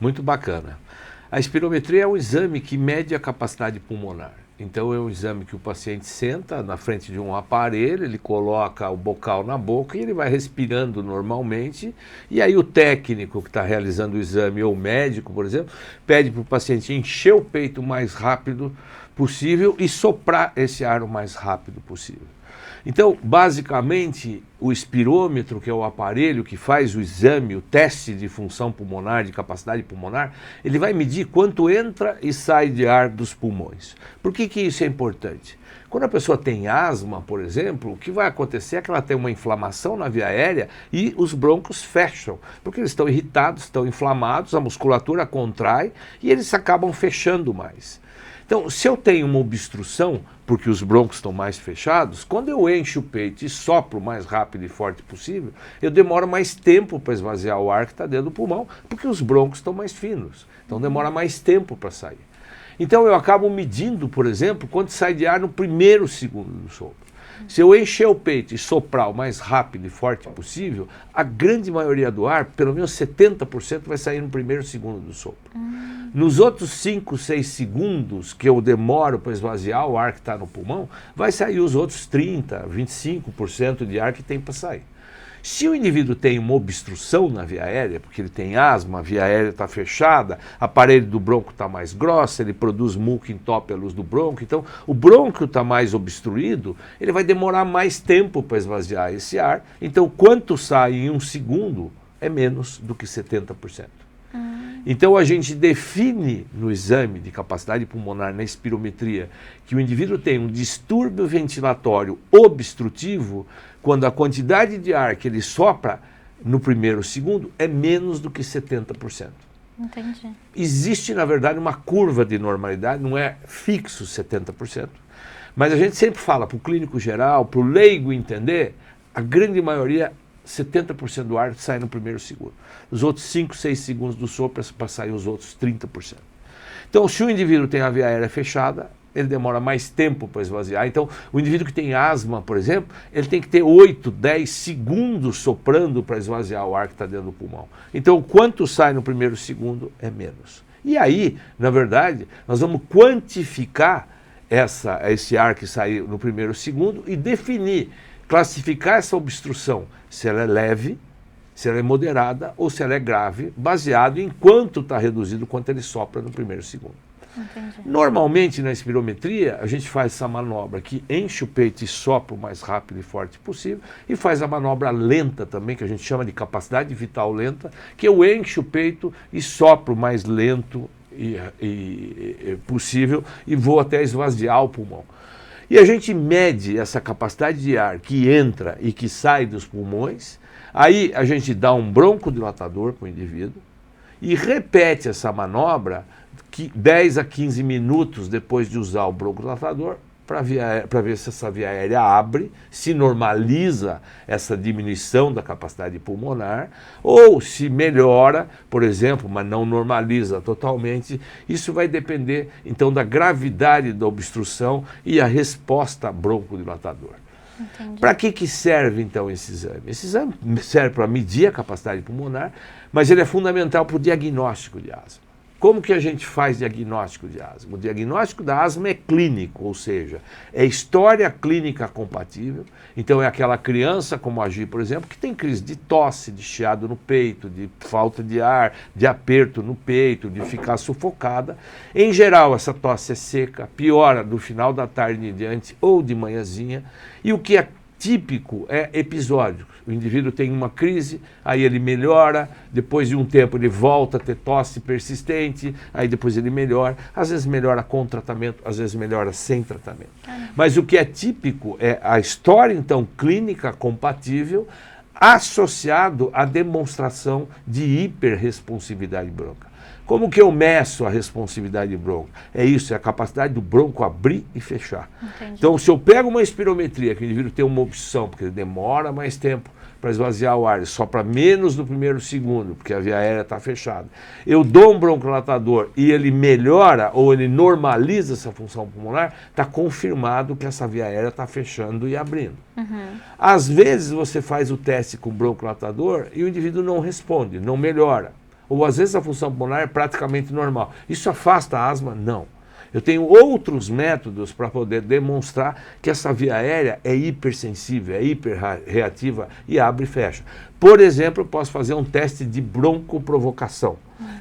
Muito bacana. A espirometria é um exame que mede a capacidade pulmonar. Então é um exame que o paciente senta na frente de um aparelho, ele coloca o bocal na boca e ele vai respirando normalmente. E aí o técnico que está realizando o exame, ou o médico, por exemplo, pede para o paciente encher o peito o mais rápido possível e soprar esse ar o mais rápido possível. Então, basicamente, o espirômetro, que é o aparelho que faz o exame, o teste de função pulmonar, de capacidade pulmonar, ele vai medir quanto entra e sai de ar dos pulmões. Por que isso é importante? Quando a pessoa tem asma, por exemplo, o que vai acontecer é que ela tem uma inflamação na via aérea e os brônquios fecham, porque eles estão irritados, estão inflamados, a musculatura contrai e eles acabam fechando mais. Então, se eu tenho uma obstrução, porque os brônquios estão mais fechados, quando eu encho o peito e sopro o mais rápido e forte possível, eu demoro mais tempo para esvaziar o ar que está dentro do pulmão, porque os brônquios estão mais finos. Então, demora mais tempo para sair. Então, eu acabo medindo, por exemplo, quanto sai de ar no primeiro segundo do sopro. Se eu encher o peito e soprar o mais rápido e forte possível, a grande maioria do ar, pelo menos 70%, vai sair no primeiro segundo do sopro. Nos outros 5, 6 segundos que eu demoro para esvaziar o ar que está no pulmão, vai sair os outros 30%, 25% de ar que tem para sair. Se o indivíduo tem uma obstrução na via aérea, porque ele tem asma, a via aérea está fechada, a parede do brônquio está mais grossa, ele produz muco entópelos do brônquio, então o brônquio está mais obstruído, ele vai demorar mais tempo para esvaziar esse ar, então quanto sai em um segundo é menos do que 70%. Então a gente define no exame de capacidade pulmonar, na espirometria, que o indivíduo tem um distúrbio ventilatório obstrutivo quando a quantidade de ar que ele sopra no primeiro segundo é menos do que 70%. Entendi. Existe, na verdade, uma curva de normalidade, não é fixo 70%, mas a gente sempre fala para o clínico geral, para o leigo entender, a grande maioria 70% do ar sai no primeiro segundo. Os outros 5, 6 segundos do sopro para sair os outros 30%. Então, se o indivíduo tem a via aérea fechada, ele demora mais tempo para esvaziar. Então, o indivíduo que tem asma, por exemplo, ele tem que ter 8, 10 segundos soprando para esvaziar o ar que está dentro do pulmão. Então, quanto sai no primeiro segundo é menos. E aí, na verdade, nós vamos quantificar esse ar que sai no primeiro segundo e definir, classificar essa obstrução, se ela é leve, se ela é moderada ou se ela é grave, baseado em quanto está reduzido, quanto ele sopra no primeiro segundo. Entendi. Normalmente na espirometria a gente faz essa manobra que enche o peito e sopra o mais rápido e forte possível e faz a manobra lenta também, que a gente chama de capacidade vital lenta, que eu encho o peito e sopro o mais lento possível e vou até esvaziar o pulmão. E a gente mede essa capacidade de ar que entra e que sai dos pulmões, aí a gente dá um broncodilatador para o indivíduo e repete essa manobra 10 a 15 minutos depois de usar o broncodilatador para ver se essa via aérea abre, se normaliza essa diminuição da capacidade pulmonar, ou se melhora, por exemplo, mas não normaliza totalmente. Isso vai depender, então, da gravidade da obstrução e a resposta broncodilatador. Para que serve, então, esse exame? Esse exame serve para medir a capacidade pulmonar, mas ele é fundamental para o diagnóstico de asma. Como que a gente faz diagnóstico de asma? O diagnóstico da asma é clínico, ou seja, é história clínica compatível. Então é aquela criança, como a Gi, por exemplo, que tem crise de tosse, de chiado no peito, de falta de ar, de aperto no peito, de ficar sufocada. Em geral, essa tosse é seca, piora do final da tarde em diante ou de manhãzinha. E o que é típico é episódico. O indivíduo tem uma crise, aí ele melhora, depois de um tempo ele volta a ter tosse persistente, aí depois ele melhora. Às vezes melhora com tratamento, às vezes melhora sem tratamento. Mas o que é típico é a história, então, clínica compatível, associado à demonstração de hiperresponsividade brônquica. Como que eu meço a responsividade bronca? É isso, é a capacidade do bronco abrir e fechar. Entendi. Então, se eu pego uma espirometria, que o indivíduo tem uma obstrução, porque ele demora mais tempo para esvaziar o ar, ele sopra menos no primeiro segundo, porque a via aérea está fechada. Eu dou um broncodilatador e ele melhora ou ele normaliza essa função pulmonar, está confirmado que essa via aérea está fechando e abrindo. Às vezes você faz o teste com broncodilatador e o indivíduo não responde, não melhora. Ou às vezes a função pulmonar é praticamente normal. Isso afasta a asma? Não. Eu tenho outros métodos para poder demonstrar que essa via aérea é hipersensível, é hiperreativa e abre e fecha. Por exemplo, eu posso fazer um teste de broncoprovocação.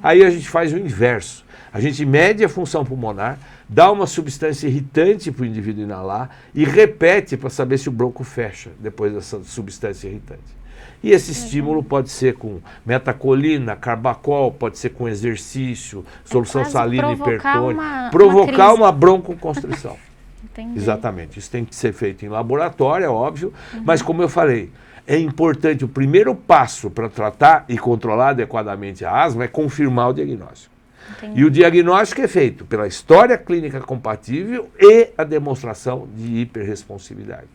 Aí a gente faz o inverso. A gente mede a função pulmonar, dá uma substância irritante para o indivíduo inalar e repete para saber se o bronco fecha depois dessa substância irritante. E esse estímulo pode ser com metacolina, carbacol, pode ser com exercício, solução salina hipertônica, provocar uma broncoconstrição. Entendi. Exatamente. Isso tem que ser feito em laboratório, é óbvio, mas como eu falei, é importante, o primeiro passo para tratar e controlar adequadamente a asma é confirmar o diagnóstico. Entendi. E o diagnóstico é feito pela história clínica compatível e a demonstração de hiperresponsividade.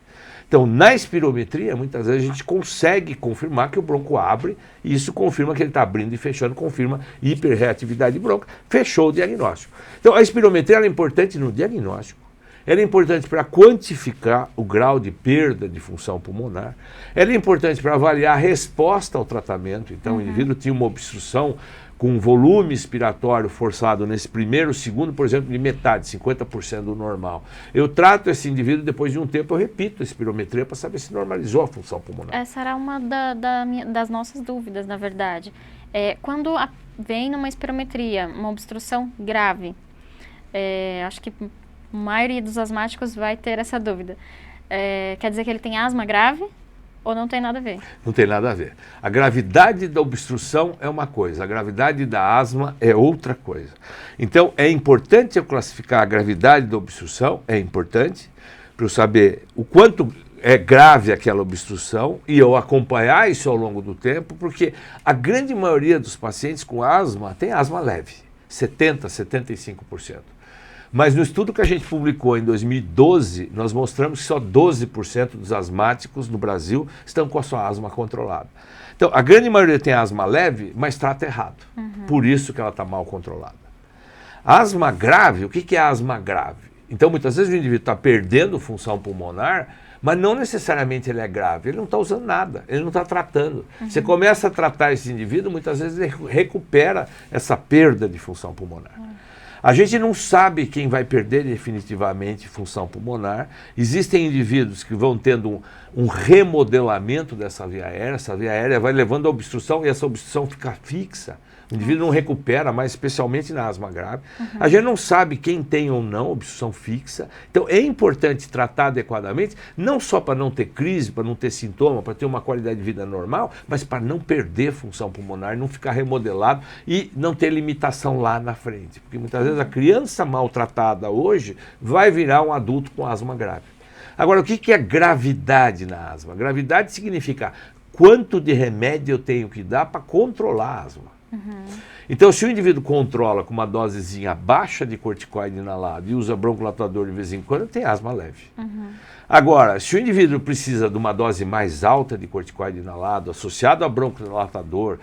Então, na espirometria, muitas vezes a gente consegue confirmar que o bronco abre, e isso confirma que ele está abrindo e fechando, confirma hiperreatividade bronca, fechou o diagnóstico. Então, a espirometria é importante no diagnóstico, ela é importante para quantificar o grau de perda de função pulmonar, ela é importante para avaliar a resposta ao tratamento. Então, o indivíduo tinha uma obstrução com volume expiratório forçado nesse primeiro segundo, por exemplo, de metade, 50% do normal. Eu trato esse indivíduo, depois de um tempo eu repito a espirometria para saber se normalizou a função pulmonar. Essa era uma das nossas dúvidas, na verdade. Quando vem numa espirometria, uma obstrução grave, acho que a maioria dos asmáticos vai ter essa dúvida. Quer dizer que ele tem asma grave? Ou não tem nada a ver? Não tem nada a ver. A gravidade da obstrução é uma coisa, a gravidade da asma é outra coisa. Então, é importante eu classificar a gravidade da obstrução, é importante, para eu saber o quanto é grave aquela obstrução e eu acompanhar isso ao longo do tempo, porque a grande maioria dos pacientes com asma tem asma leve, 70%, 75%. Mas no estudo que a gente publicou em 2012, nós mostramos que só 12% dos asmáticos no Brasil estão com a sua asma controlada. Então, a grande maioria tem asma leve, mas trata errado. Por isso que ela está mal controlada. A asma grave, o que é asma grave? Então, muitas vezes o indivíduo está perdendo função pulmonar, mas não necessariamente ele é grave, ele não está usando nada, ele não está tratando. Você começa a tratar esse indivíduo, muitas vezes ele recupera essa perda de função pulmonar. A gente não sabe quem vai perder definitivamente função pulmonar. Existem indivíduos que vão tendo um remodelamento dessa via aérea. Essa via aérea vai levando a obstrução e essa obstrução fica fixa. O indivíduo não recupera mais, especialmente na asma grave. A gente não sabe quem tem ou não obstrução fixa. Então é importante tratar adequadamente, não só para não ter crise, para não ter sintoma, para ter uma qualidade de vida normal, mas para não perder função pulmonar, não ficar remodelado e não ter limitação lá na frente. Porque muitas vezes a criança maltratada hoje vai virar um adulto com asma grave. Agora, o que é gravidade na asma? Gravidade significa quanto de remédio eu tenho que dar para controlar a asma. Então, se o indivíduo controla com uma dosezinha baixa de corticoide inalado e usa broncodilatador de vez em quando, tem asma leve. Agora, se o indivíduo precisa de uma dose mais alta de corticoide inalado, associado a broncodilatador,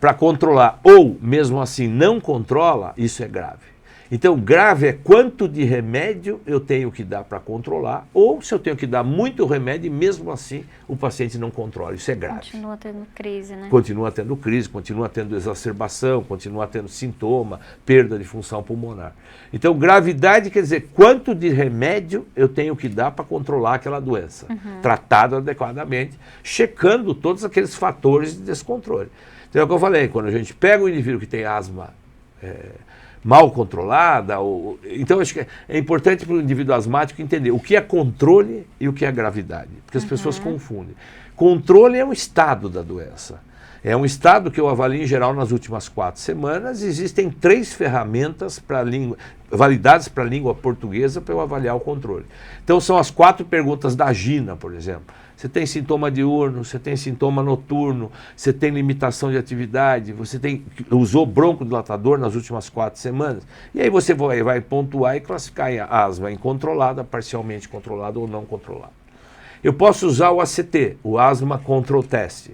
para controlar, ou mesmo assim não controla, isso é grave. Então, grave é quanto de remédio eu tenho que dar para controlar, ou se eu tenho que dar muito remédio e mesmo assim o paciente não controla. Isso é grave. Continua tendo crise, né? Continua tendo crise, continua tendo exacerbação, continua tendo sintoma, perda de função pulmonar. Então, gravidade quer dizer quanto de remédio eu tenho que dar para controlar aquela doença, tratado adequadamente, checando todos aqueles fatores de descontrole. Então, é o que eu falei, quando a gente pega o indivíduo que tem asma mal controlada, então acho que é importante para o indivíduo asmático entender o que é controle e o que é gravidade, porque as pessoas confundem. Controle é um estado da doença, é um estado que eu avalio em geral nas últimas 4 semanas. Existem 3 ferramentas validadas para a língua portuguesa para eu avaliar o controle. Então são as 4 perguntas da GINA, por exemplo. Você tem sintoma diurno, você tem sintoma noturno, você tem limitação de atividade, você usou broncodilatador nas últimas 4 semanas. E aí você vai pontuar e classificar em asma incontrolada, parcialmente controlada ou não controlada. Eu posso usar o ACT, o Asthma Control Test,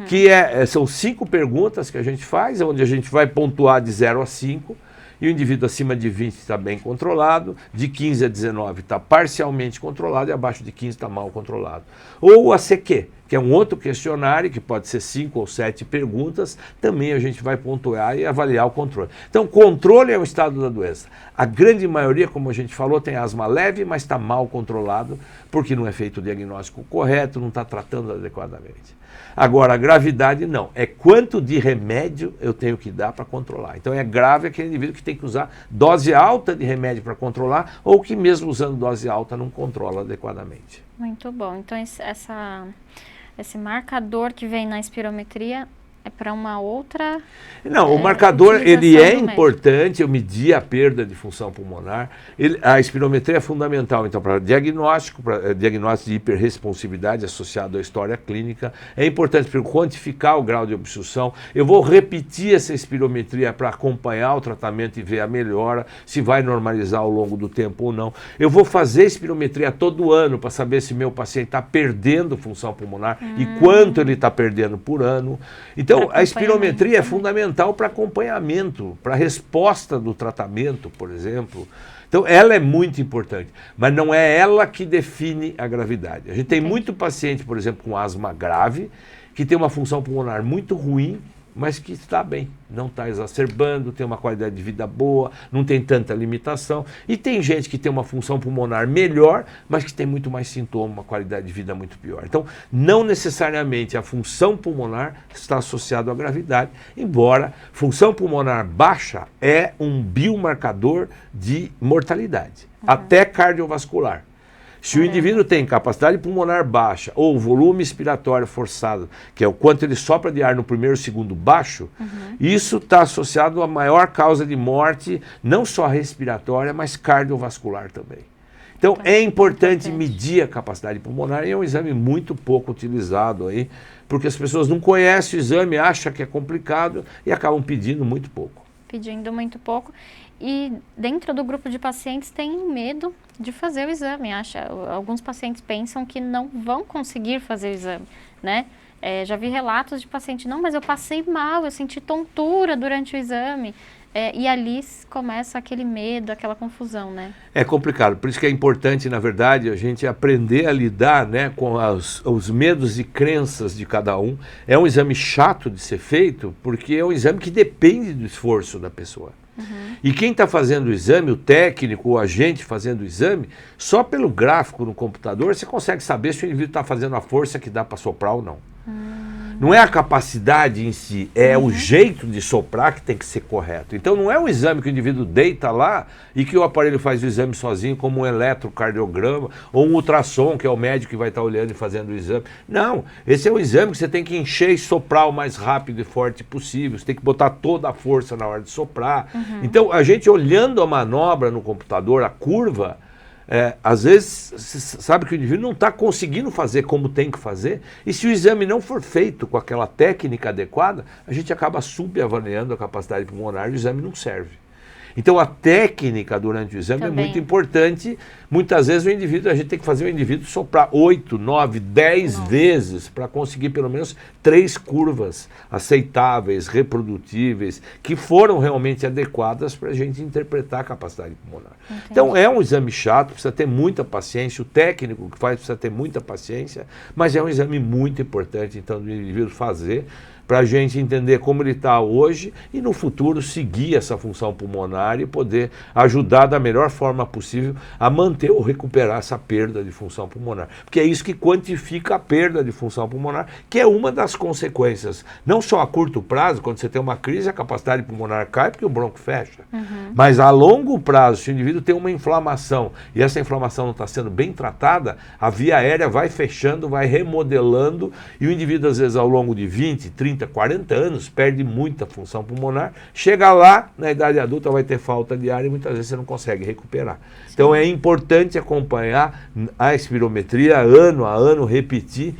que são 5 perguntas que a gente faz, onde a gente vai pontuar de 0 a 5, e o indivíduo acima de 20 está bem controlado, de 15 a 19 está parcialmente controlado e abaixo de 15 está mal controlado. Ou o ACQ, que é um outro questionário, que pode ser 5 ou 7 perguntas, também a gente vai pontuar e avaliar o controle. Então, controle é o estado da doença. A grande maioria, como a gente falou, tem asma leve, mas está mal controlado, porque não é feito o diagnóstico correto, não está tratando adequadamente. Agora, a gravidade não. É quanto de remédio eu tenho que dar para controlar. Então, é grave aquele indivíduo que tem que usar dose alta de remédio para controlar, ou que mesmo usando dose alta não controla adequadamente. Muito bom. Então, esse marcador que vem na espirometria é para uma outra... Não, o marcador ele é importante, eu medir a perda de função pulmonar. A espirometria é fundamental, então, para diagnóstico de hiperresponsividade associado à história clínica. É importante para eu quantificar o grau de obstrução. Eu vou repetir essa espirometria para acompanhar o tratamento e ver a melhora, se vai normalizar ao longo do tempo ou não. Eu vou fazer espirometria todo ano para saber se meu paciente está perdendo função pulmonar e quanto ele está perdendo por ano. Então, a espirometria é fundamental para acompanhamento, para resposta do tratamento, por exemplo. Então, ela é muito importante, mas não é ela que define a gravidade. A gente tem muito paciente, por exemplo, com asma grave, que tem uma função pulmonar muito ruim, mas que está bem, não está exacerbando, tem uma qualidade de vida boa, não tem tanta limitação. E tem gente que tem uma função pulmonar melhor, mas que tem muito mais sintoma, uma qualidade de vida muito pior. Então, não necessariamente a função pulmonar está associada à gravidade, embora função pulmonar baixa é um biomarcador de mortalidade, até cardiovascular. Se o indivíduo tem capacidade pulmonar baixa ou volume expiratório forçado, que é o quanto ele sopra de ar no primeiro e segundo baixo, isso está associado à maior causa de morte, não só respiratória, mas cardiovascular também. Então, é importante medir a capacidade pulmonar e é um exame muito pouco utilizado aí, porque as pessoas não conhecem o exame, acham que é complicado e acabam pedindo muito pouco. Pedindo muito pouco. E dentro do grupo de pacientes tem medo de fazer o exame. Alguns pacientes pensam que não vão conseguir fazer o exame, né? Já vi relatos de paciente, não, mas eu passei mal, eu senti tontura durante o exame. E ali começa aquele medo, aquela confusão, né? É complicado, por isso que é importante, na verdade, a gente aprender a lidar, né, com os medos e crenças de cada um. É um exame chato de ser feito, porque é um exame que depende do esforço da pessoa. E quem está fazendo o exame, o técnico, o agente fazendo o exame, só pelo gráfico no computador você consegue saber se o indivíduo está fazendo a força que dá para soprar ou não. Não é a capacidade em si, é o jeito de soprar que tem que ser correto. Então não é um exame que o indivíduo deita lá e que o aparelho faz o exame sozinho, como um eletrocardiograma ou um ultrassom, que é o médico que vai estar olhando e fazendo o exame. Não, esse é um exame que você tem que encher e soprar o mais rápido e forte possível, você tem que botar toda a força na hora de soprar. Então a gente olhando a manobra no computador, a curva, às vezes, sabe que o indivíduo não está conseguindo fazer como tem que fazer, e se o exame não for feito com aquela técnica adequada, a gente acaba subavaliando a capacidade pulmonar e o exame não serve. Então a técnica durante o exame é muito importante. Muitas vezes a gente tem que fazer o indivíduo soprar 8, 9, 10 vezes para conseguir pelo menos 3 curvas aceitáveis, reprodutíveis, que foram realmente adequadas para a gente interpretar a capacidade pulmonar. Então é um exame chato, precisa ter muita paciência, o técnico que faz precisa ter muita paciência, mas é um exame muito importante então do indivíduo fazer, para a gente entender como ele está hoje e no futuro seguir essa função pulmonar e poder ajudar da melhor forma possível a manter ou recuperar essa perda de função pulmonar. Porque é isso que quantifica a perda de função pulmonar, que é uma das consequências, não só a curto prazo, quando você tem uma crise, a capacidade pulmonar cai porque o bronco fecha, mas a longo prazo, se o indivíduo tem uma inflamação e essa inflamação não está sendo bem tratada, a via aérea vai fechando, vai remodelando e o indivíduo às vezes ao longo de 20, 30, 40 anos, perde muita função pulmonar, chega lá, na idade adulta vai ter falta de ar e muitas vezes você não consegue recuperar. Sim. Então é importante acompanhar a espirometria ano a ano, repetir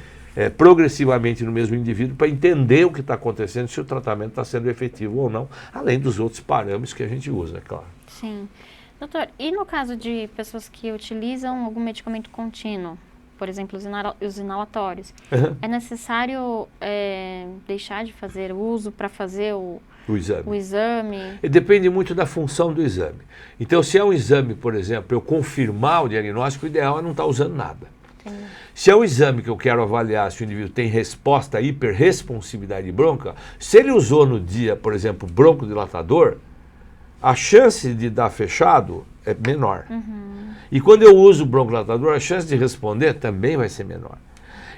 progressivamente no mesmo indivíduo para entender o que está acontecendo, se o tratamento está sendo efetivo ou não, além dos outros parâmetros que a gente usa, é claro. Sim. Doutor, e no caso de pessoas que utilizam algum medicamento contínuo? Por exemplo, os inalatórios. É necessário deixar de fazer uso para fazer o exame? Depende muito da função do exame. Então, se é um exame, por exemplo, eu confirmar o diagnóstico, o ideal é não estar usando nada. Entendi. Se é o exame que eu quero avaliar se o indivíduo tem resposta à hiperresponsividade bronca, se ele usou no dia, por exemplo, broncodilatador, a chance de dar fechado é menor. E quando eu uso o broncodilatador, a chance de responder também vai ser menor.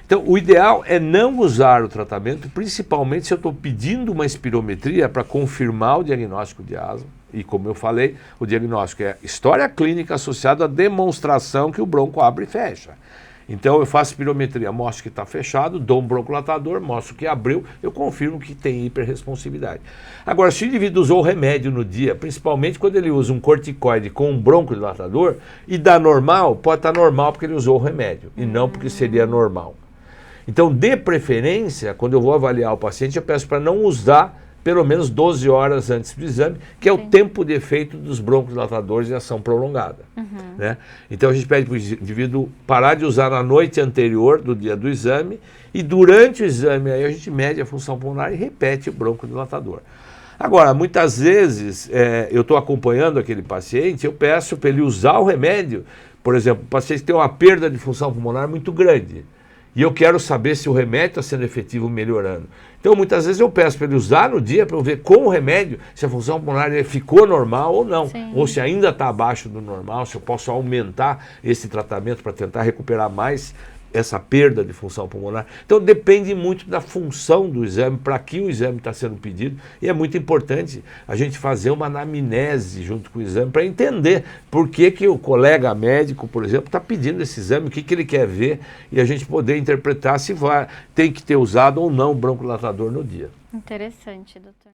Então, o ideal é não usar o tratamento, principalmente se eu estou pedindo uma espirometria para confirmar o diagnóstico de asma. E como eu falei, o diagnóstico é história clínica associada à demonstração que o bronco abre e fecha. Então eu faço espirometria, mostro que está fechado, dou um broncodilatador, mostro que abriu, eu confirmo que tem hiperresponsividade. Agora, se o indivíduo usou o remédio no dia, principalmente quando ele usa um corticoide com um broncodilatador, e dá normal, pode estar normal porque ele usou o remédio, e não porque seria normal. Então, de preferência, quando eu vou avaliar o paciente, eu peço para não usar pelo menos 12 horas antes do exame, que é o tempo de efeito dos broncodilatadores de ação prolongada. Né? Então a gente pede para o indivíduo parar de usar na noite anterior do dia do exame e durante o exame aí a gente mede a função pulmonar e repete o broncodilatador. Agora, muitas vezes eu estou acompanhando aquele paciente, eu peço para ele usar o remédio, por exemplo, o paciente tem uma perda de função pulmonar muito grande. E eu quero saber se o remédio está sendo efetivo melhorando. Então, muitas vezes eu peço para ele usar no dia para eu ver com o remédio se a função pulmonar ficou normal ou não. Sim. Ou se ainda está abaixo do normal, se eu posso aumentar esse tratamento para tentar recuperar mais essa perda de função pulmonar. Então, depende muito da função do exame, para que o exame está sendo pedido. E é muito importante a gente fazer uma anamnese junto com o exame para entender por que o colega médico, por exemplo, está pedindo esse exame, o que ele quer ver, e a gente poder interpretar se tem que ter usado ou não o broncodilatador no dia. Interessante, doutor.